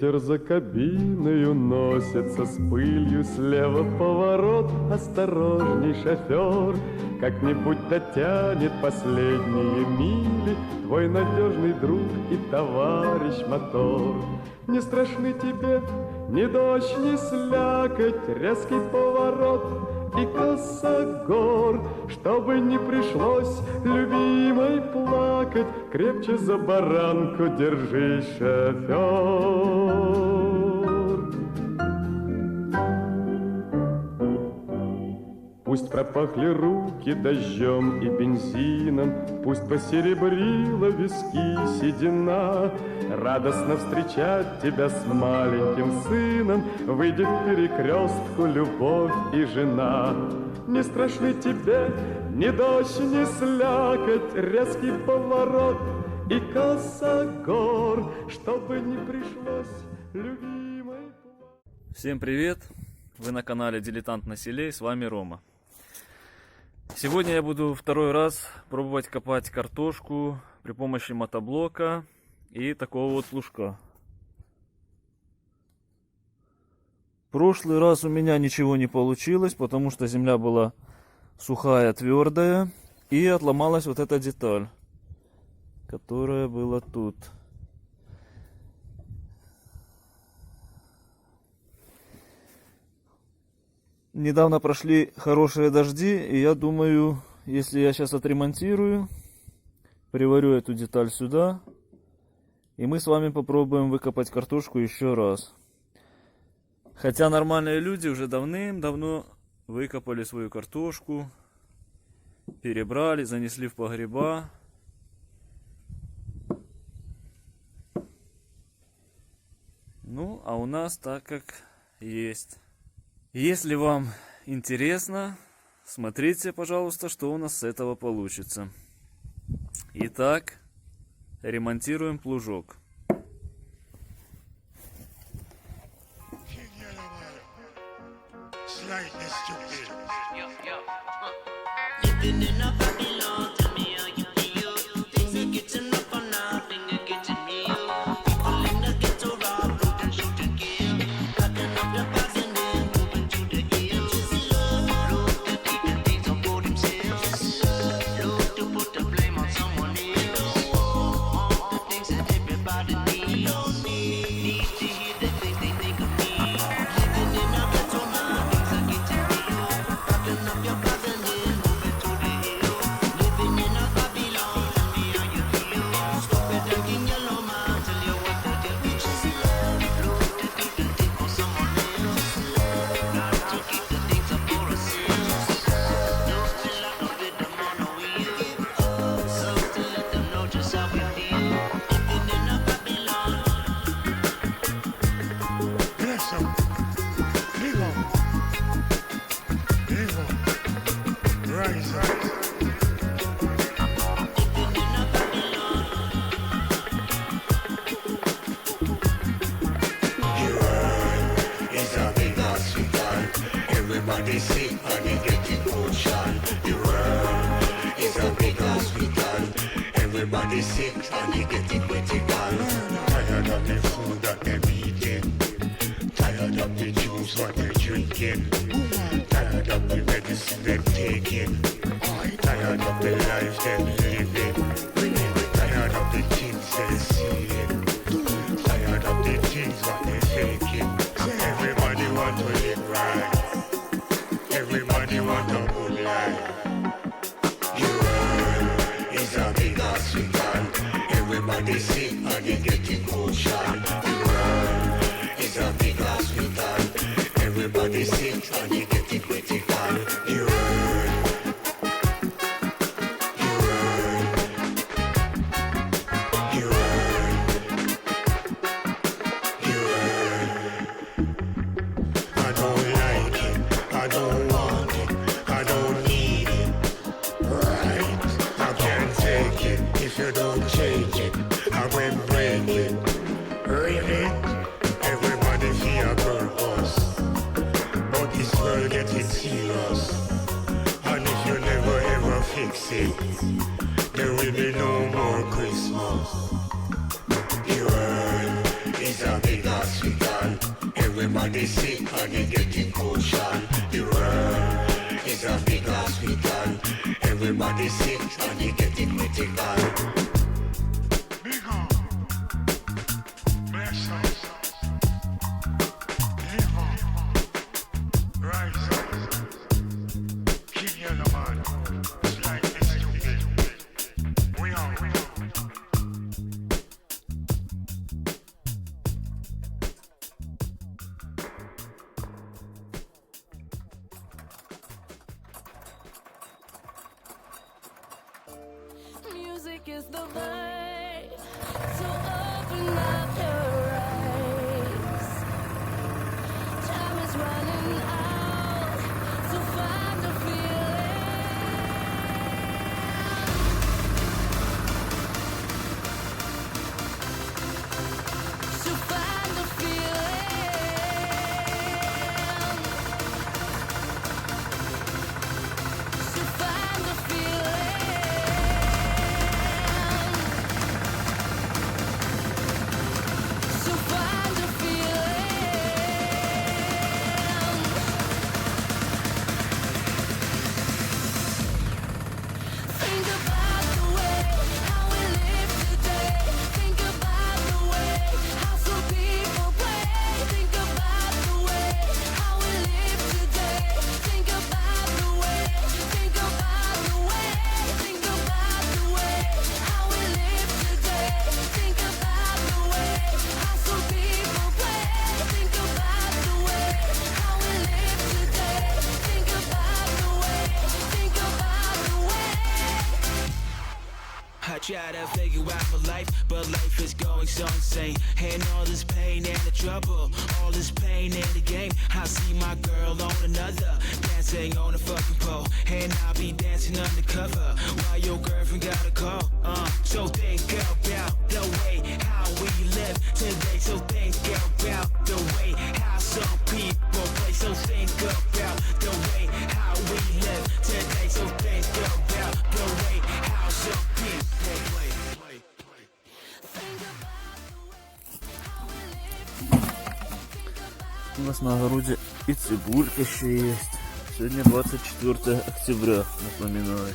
Ветер за кабиною носится с пылью, слева поворот, осторожней, шофер. Как-нибудь дотянет последние мили твой надежный друг и товарищ мотор. Не страшны тебе ни дождь, ни слякоть, резкий поворот и косогор. Чтобы не пришлось любимой плакать, крепче за баранку держись, шофер. Пусть пропахли руки дождем и бензином, пусть посеребрила виски седина. Радостно встречать тебя с маленьким сыном выйдет к перекрестку любовь и жена. Не страшны тебе ни дождь, ни слякоть, резкий поворот и косогор, чтобы не пришлось любимой. Всем привет! Вы на канале Дилетант на селе, с вами Рома. Сегодня я буду второй раз пробовать копать картошку при помощи мотоблока и такого вот плужка. В прошлый раз у меня ничего не получилось, потому что земля была сухая, твердая, и отломалась вот эта деталь, которая была тут. Недавно прошли хорошие дожди, и я думаю, если я сейчас отремонтирую, приварю эту деталь сюда, и мы с вами попробуем выкопать картошку еще раз. Хотя нормальные люди уже давным-давно выкопали свою картошку, перебрали, занесли в погреба. Ну, а у нас так как есть. Если вам интересно, смотрите, пожалуйста, что у нас с этого получится. Итак, ремонтируем плужок. Everybody sick and they getting ocean. The world is a big hospital. Everybody sick and they getting critical. Tired of the food that they're eating. Tired of the juice what they're drinking. Tired of the medicine they're taking. Tired of the life they're living. Tired of the things they're seeing. Tired of the things what they're faking. Everybody want to live right. Everybody want a good life. Your world is a big hospital. Everybody sick and they getting ocean. The world is a big hospital. Everybody sick and they getting critical. Your world. If you don't change it, I will break it. Really? Everybody feel a purpose, but this world getting serious. And if you never ever fix it, there will be no more Christmas. The world is a big house. Everybody sick and they getting caution. The world is a big hospital. Everybody sick and they getting critical. Big up. Bless us. Live up. Rise up. King Yellow Man. Like this stupid. We are. Music is the way to open up your eyes. Time is running out to find a feeling. To find a feeling. To find a feeling. To find a feeling. Think about the way how we live today. Think about the way how some people play. Think about the way how we live today. Think about the way. Think about the way. Think about the way how we live today. Think about the way how some people play. Think about the way how we live today. Think about the way. Think about the way. I try to figure out my life, but life is going so insane. And all this pain and the trouble, all this pain in the game. I see my girl on another, dancing on a fucking pole. And I be dancing undercover, while your girlfriend got a call. So think about the way how we live today. So think about the way how some people play. So think about the way how we live today. So think about the way how some people play. Think about the way how we live today. У нас на огороде и цибулька еще есть. Сегодня 24 октября, напоминаю.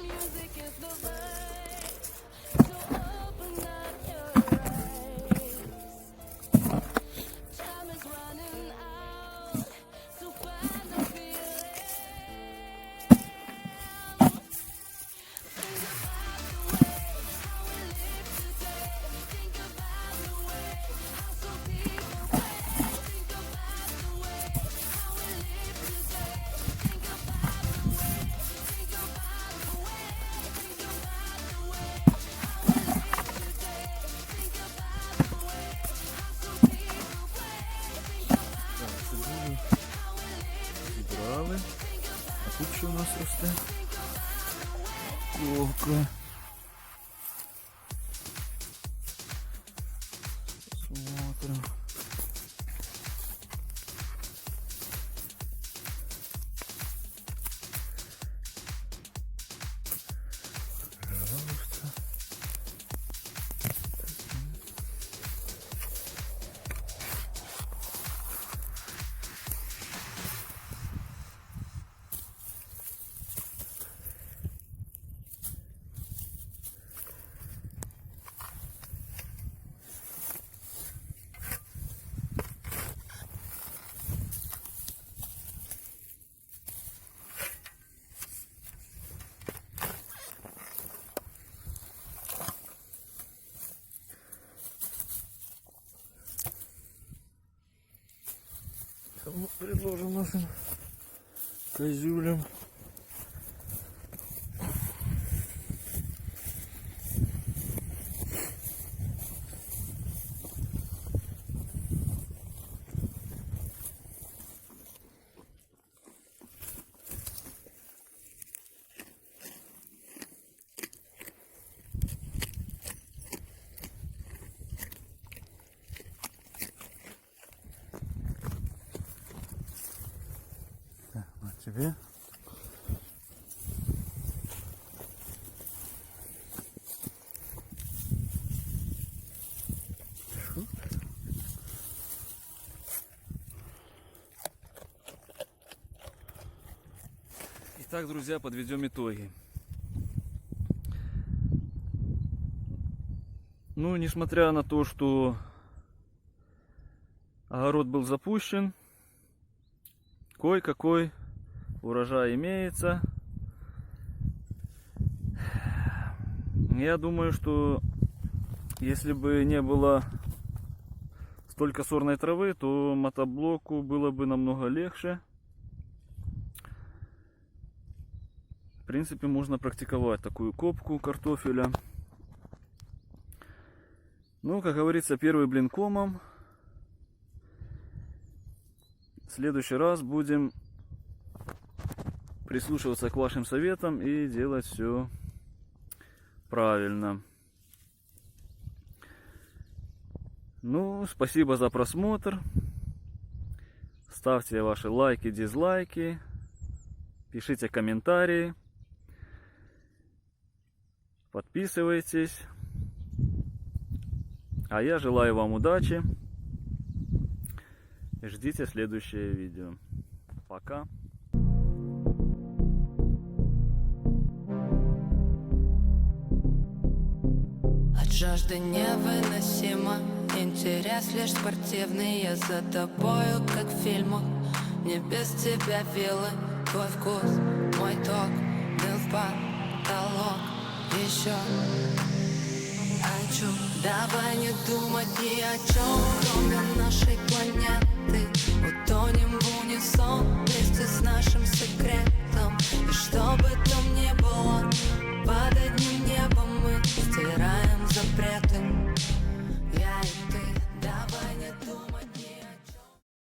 Music is the way to open up your eyes. Time is running out to find a feeling. Think about the way how we live today. Think about the way how some people play. Think about the way how we live today. Think about the way. Think about the way. Think about the way how we live today. Think about the way how some people play. Think about Так, цибулю how we live. зібрали. Think about А тут що у нас росте? think about the way. Морковка. Смотрим. Пожалуйста. Кому предложим нашим козюлям? Тебе? Итак, друзья, подведем итоги. Ну, несмотря на то, что огород был запущен, кое-какой урожай имеется. Я думаю, что если бы не было столько сорной травы, то мотоблоку было бы намного легче. В принципе, можно практиковать такую копку картофеля. Ну, как говорится, первый блин комом. В следующий раз будем прислушиваться к вашим советам и делать все правильно. Ну, спасибо за просмотр. Ставьте ваши лайки, дизлайки. Пишите комментарии. Подписывайтесь. А я желаю вам удачи. И ждите следующее видео. Пока. От жажды невыносимо. Интерес лишь спортивный. Я за тобою, как в фильмах. Не без тебя вилы. Твой вкус, мой ток. Дым в потолок. Еще хочу. Давай не думать ни о чем, кроме нашей планеты.